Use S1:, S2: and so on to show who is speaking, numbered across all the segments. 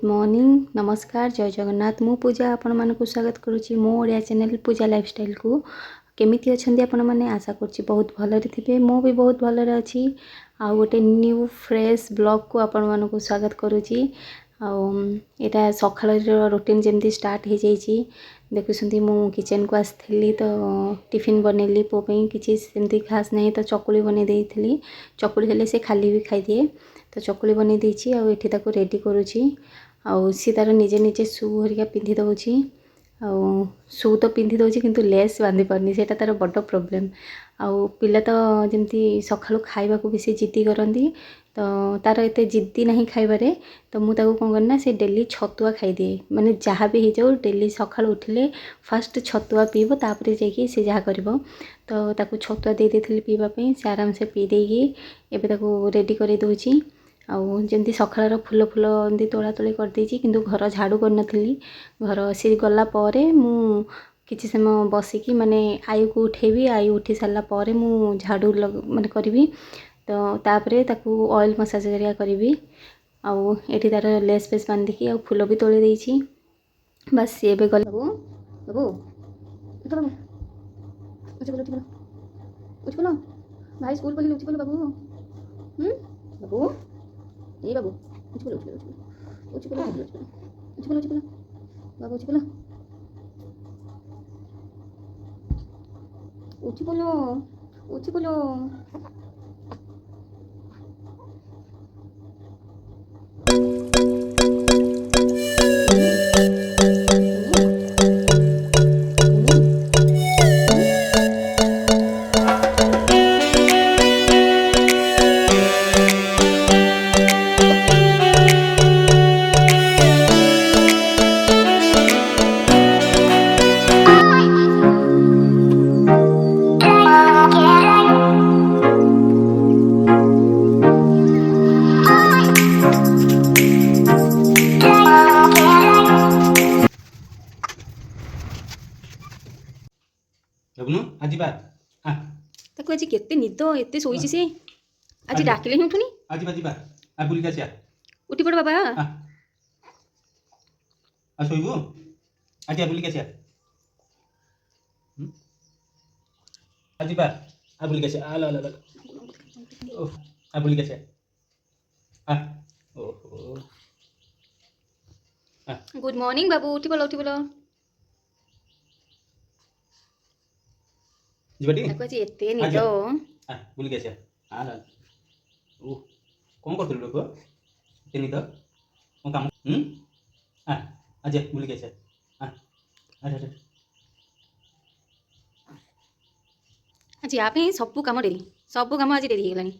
S1: Morning नमस्कार जय जगन्नाथ मु पूजा आपण मानक स्वागत करुच्ची मो ओडिया चैनल पूजा लाइफस्टाइल को केमिति अछंती आपण माने आशा करुच्ची बहुत भलरे थिबे मो भी बहुत भलरे अछि आ गोटे न्यू फ्रेश ब्लॉग को आपण मानक स्वागत करुच्ची आ एटा सखाळ रूटीन जेमती स्टार्ट हो जाइए देखुंती मु किचन को आसली तो टिफिन बनैली पो पे किसी सेमती खास नहीं तो चकुली बनै देइथिली चकुली हेले से खाली भी खाई दिए तो चकुली बनै देइछि आ एठी ताको रेडी करूछि आ सी तार निजे निजे शू हरिका पिंधि दउछि आ शू तो पिंधि दउछि किंतु लेस बांधि पारनी सेटा तार बड़ प्रॉब्लम आ पिला तो जेमती सखाळु खाइबा को बेसी जिद्दी करंती तो तार एते जिद्दी नहीं खाइबारे तो मु ताको कोन करना से डेली छतुआ खाई दिए माने जहाँ भी हो जाऊ डेली सखाळु उठिले फास्ट छतुआ पीबो तापरे जाइए से जहाँ करिवो तो ताको छतुआ दे देथिली पीबा पे से आराम से पी देगी एबे ताको रेडी करि दउछि आउ जमती सखाळर फुल फुल एमती तोला तोली कर देछि किंतु घर झाड़ू कर नथिली घर से गला परे मु किछि समय बसिकी माने आयु को उठेबी आयु उठी सारला परे मु झाड़ू माने करबी तो तापरे ताकू ऑयल मसाज करिया करबी आउ एठी तार लेस पेस बांधिकी आउ फुल भी तोली देछि बस से एबे गला बाबू बाबू उठ बाबू उठ बोलो भाई स्कूल पढ़ी उठ बोलो बाबू बाबू ए बाबू उठ बोलो उठ बोलो उठ बोलो उठ बोलो उठ बोलो उठ बोलो बाबू उठ बोलो उठ बोलो उठ बोलो
S2: लगनु आजी बात हां
S1: ताको आज केते निद एते सोईची से आज डाकिले ही उठुनी
S2: आजी बाजी बात आ बुली कासिया
S1: उठी पड़ बाबा
S2: हां आ सोइबो आजी आ बुली कासिया आजी बात आ बुली कासिया आ ला ला ला ओ आ बुली कासिया आ ओहो
S1: गुड मॉर्निंग बाबू उठी बोलो
S2: जीवाटी
S1: ताको आज एते निद
S2: आ बुली कासिया आ ला ओ कोन करथि लोको एते निद को काम आ आजी बुली कासिया आ अरे
S1: आज आप ही सब काम आज डेरी हेलानी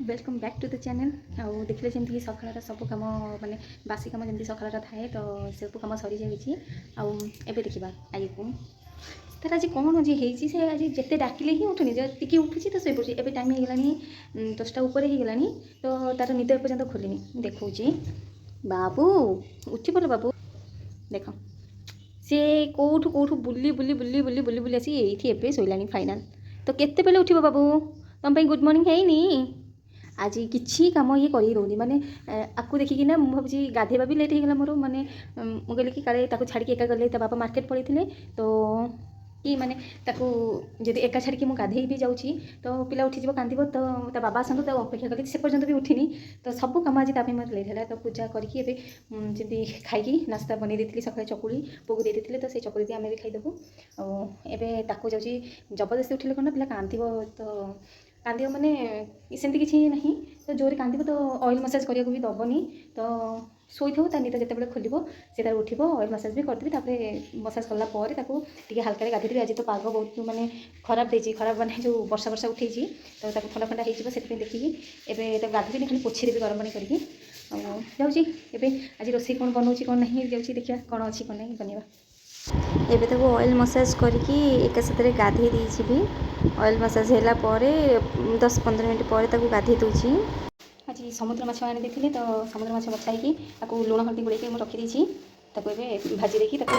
S1: welcome back to the channel आउ देखले जमती सखाळर सब कम माने बासी कम जमती सखाळर थाए तो सब कम सरी जाइए आउ एबे देखिबा आई को तार आज कौन जे हेची से आज जेते डाकिले ही उठुनी जे टिके उठुची तो सही पड़ची एबे टाइम हे गेलानी 10टा ऊपर हे गेलानी तो तार निद पर्यंत खोलिनी देखौची बाबू उठी पड़ो बाबू देख सी कौठू कौठू बुली बुली बुली बुली बुली बुली आसी एठी एबे सोइलानी फाइनल तो केते बेले उठिबो बाबू तुम पे गुड मॉर्निंग हेनी आज किसी कम ये कर दौनी माने आपको देखिकी ना मुझे भावी गाधेबा भी लेट होगा मोर माने मुझे कि काले छाड़ी एका गले बापा मार्केट पड़े तो कि माने ताकू जब एका छाड़ी मुझे गाधे भी जाऊँगी तो पिला उठीज कांदब तो बाबा आसतु तो अपेक्षा करी से पर्यंत भी उठिनी तो सब कम आज मत लेट है तो पूजा करके जमी खाई नास्ता बन दी सकाଳେ चकुली पुक दे देते तो से चकुली भी आम भी खाईदेबू एवं ताकू जाऊँगी जबरदस्ती उठिले कौन पिला कांदब तो कांदब माने सेमती किसी ना तो जोर कांदब तो ऑयल मसाज करने को भी दबनी तो शोई था निद जिते खोल से तार उठो ऑयल मसाज भी करदेवी तापर मसाज कलापर टे हल्का गाधेदेवी आज तो पाग बहुत माने खराब देती खराब माने जो वर्षा वर्षा उठे तो ठंडा ठंडा हो देखिकी एवं गाधेबी खाली पोछीदेवी गरम पानी करके जाऊँगी एवं आज रोसे कौन बनाऊँगी कौन नहीं जाऊँगी देखिए कौन अच्छी कौन नहीं बनवा एबे ताको ऑयल मसाज करके एक साथ गाधे देछि भी ऑयल मसाज होला परे 10-15 मिनट पर ताको गाधे दूची आज समुद्र माछ आनी देथिले तो समुद्र माछ बचाई ताको लुण हल्दी गोलेकी मु रखी देछि ताको एबे भाजी देकी ताको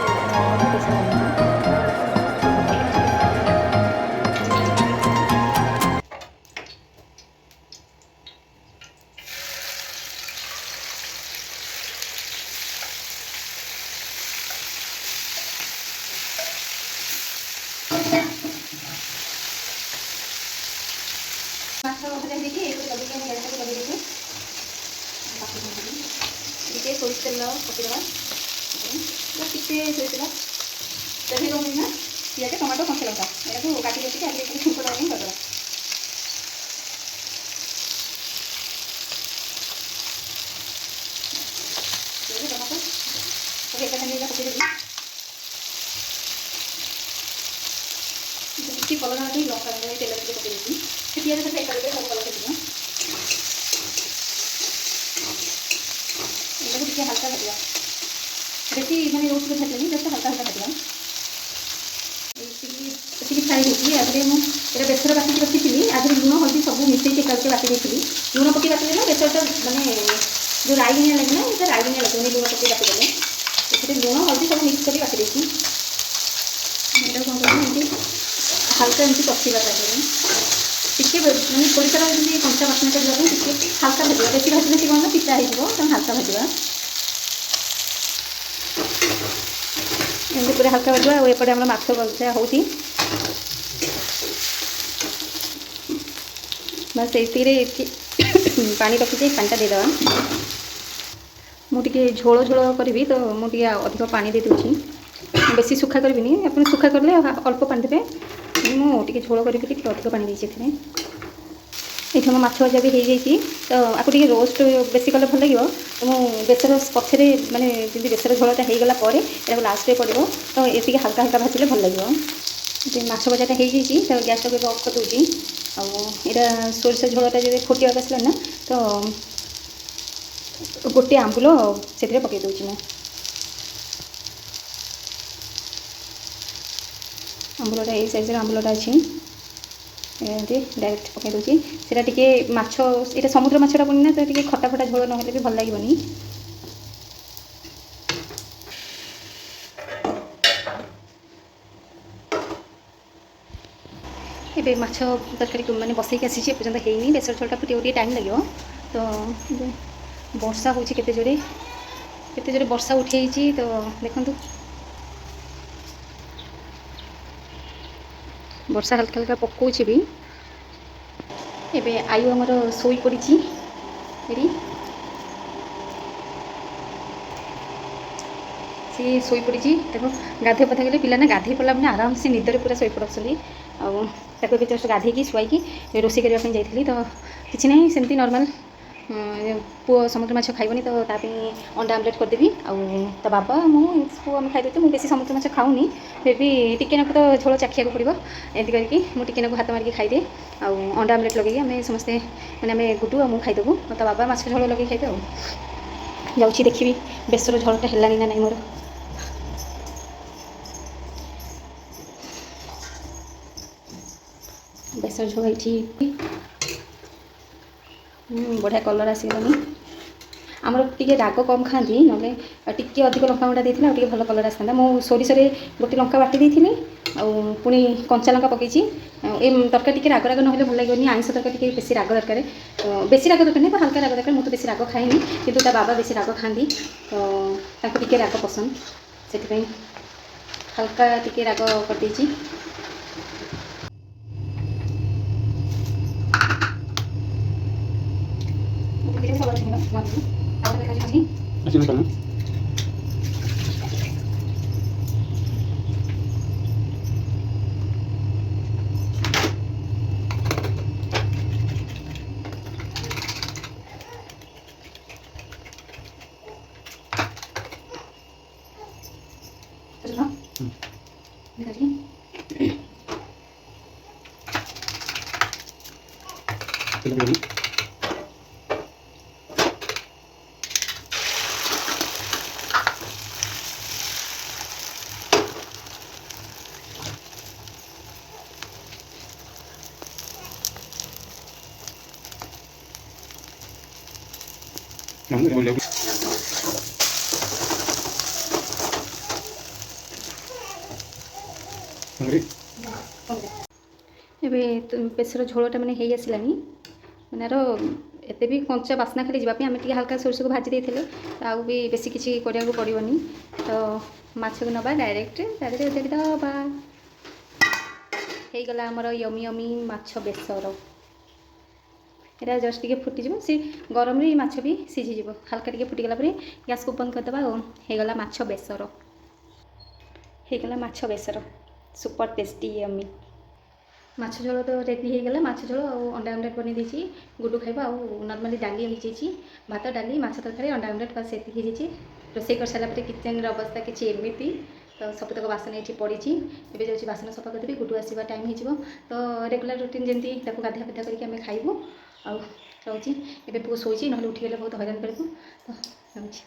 S1: तेल पकईदेवा टिके सोईदेवा तेल देवी ना पिज टमाटो कंचा लंका यहाँ काटी रखिए आगे छुंक देवा करदेवा टमाटो एक सागे पकईदेवी टी कलर ना लंका तेल टे पकईदेवी पिज एक सब कलर खा टे हल्का भाजवा बेसी मैंने रोस्ट कर भाजनी जस्ट हल्का हल्का भाजवा फ्राए होती आगे मुझे बेसर बाटी रखी आगे लुण हल्दी सब मिसई एक बाटी देती लुण पकई बाटी ना बेसरटा मानने जो राइनिया लगे ना ये राइनिया लगे लुण पकई बाटी देने लुण हल्दी सब मिक्स कर बाटी देती कौन करती हल्का एमती कषा टे मैंने सोरिषार जमी कंचा बासना करने टे हल्का भाजवा बेसी भाजने से कौन पिता हो हल्का भाजवा एमती पूरा हल्का भाजवा और एपटे आम माछ भजा हो बस ये पानी रखी पानीटा देदेवा मुझे झोल झोल करी तो मुझे अधिक पानी दे दूँगी बेसी सुखा करी आप सुखा कले अल्प पानी देते मुझे झोल करी अधिक पानी देती ये मो माछ भजा भी हो जाइए तो आपको टे रोस्ट बेसी कले भल लगे तो मुझे बेसर पछरे मानने जमी बेसर झोलटा हो गला लास्ट में पड़ो तो ये हल्का हल्का भाजिले भल लगे माछ भजाटा हो जाइए तो गैस टाक अफ कर दूँगी आईटा सोरिष झोलटा जो फुटा आसला ना तो गोटे आंबुल से पकई दूँगी मैं आंबुलटा ये साइज आंबुलटा अच्छी एमती डायरेक्ट पकई दूँगी सीटा टी माछ ये समुद्र माछटा पुणी ना तो टी खटा खटा झोल ना भी भल लगे ये माछ तरकारी मैंने बसैक आसी एपर्तन होनी बेसर झोलटा फुटे टाइम लगे तो वर्षा हो केते जोरे वर्षा उठे तो देखु वर्षा हल्का हल्का पकाउछि भी एबे आयु आमर सोई पड़ी सी सोई पड़ी देखो गाधे पथा गले पिला ना गाधे पड़ा मैंने आराम से निदर पूरा शोई पड़े आउ जस्ट गाधे शुआई रोषे करने जाइए तो किसी ना सेमती नॉर्मल पुओ समुद्र माछ खाइबनी तो अंडा आमलेट करदेवी तो बाबा मुझे आम खाईदे मुझे बेसी समुद्र माछ खाऊनी फिर भी टिके नाक तो झोल चाखिया पड़ो एमती करके मुझे टिके नाक हाथ मारिक खाईदे अंडा आमलेट लगे आम समस्ते मैंने गुडू आ मुझे खाईदेबू तो बाबा माछ झोल लगे खाइबे जाऊँगी देखी बेसर झोलटा है ना नहीं मोर बेसर झोल ये बढ़िया कलर आसगलानी आमर टे राग कम खाती ना टी अधिक लंका गुंडा देती और भल कलर आसता मो सोरिष गोटे लंका बाटी देती पुणी कंचा लंका पकई ये तरकारी टी राग राग ना भल लगे आइंस तरकारी टी बेसी राग दरकार बेसी राग दरकार नहीं हल्का राग दरकार मुझे बेसी राग खाएनी किंतु बाबा बेसी राग खाती तो टी राग पसंद से हल्का टी राग करदे एबे बेसर झोलटा मैंने हो आसलानी मैंने एते भी कंचा बास्ना खाली जावाई आम टे हल्का सोरिष को भाजी देते आउ भी बेसी किसी कराया पड़ोनी तो माछ को नवा डायरेक्ट देदबा हो गला आमर यमी यमी माछ बेसर ଏଇଟା ଜଷ୍ଟ ଟିକେ ଫୁଟିଯିବ ସେ ଗରମରେ ମାଛ ବି ସିଝିଯିବ ହାଲକା ଟିକେ ଫୁଟିଗଲା ପରେ ଗ୍ୟାସ୍କୁ ବନ୍ଦ କରିଦେବା ଆଉ ହେଇଗଲା ମାଛ ବେସର ସୁପର ଟେଷ୍ଟି ୟମ୍ମି ମାଛ ଝୋଳ ତ ରେଡ଼ି ହେଇଗଲା ମାଛ ଝୋଳ ଆଉ ଅଣ୍ଡା ଆମଲେଟ୍ ବନେଇ ଦେଇଛି ଗୁଡୁ ଖାଇବ ଆଉ ନର୍ମାଲି ଡାଲି ହେଇଯାଇଛି ଭାତ ଡାଲି ମାଛ ତରକାରୀ ଅଣ୍ଡା ଆମଲେଟ୍ ବାସ୍ ଏତିକି ହେଇଯାଇଛି ରୋଷେଇ କରିସାରିଲା ପରେ କିଚେନ୍ର ଅବସ୍ଥା କିଛି ଏମିତି ତ ସବୁତକ ବାସନ ଏଠି ପଡ଼ିଛି ଏବେ ଯାଉଛି ବାସନ ସଫା କରିଦେବି ଗୁଡୁ ଆସିବା ଟାଇମ୍ ହେଇଯିବ ତ ରେଗୁଲାର ରୁଟିନ୍ ଯେମିତି ତାକୁ ଗାଧୁଆ ପାଧୁଆ କରିକି ଆମେ ଖାଇବୁ ଆଉ ରହୁଛି ଏବେ ପୁଅ ଶୋଇଛି ନହେଲେ ଉଠିଗଲେ ବହୁତ ହଇରାଣ କରିବୁ ତ ରହୁଛି।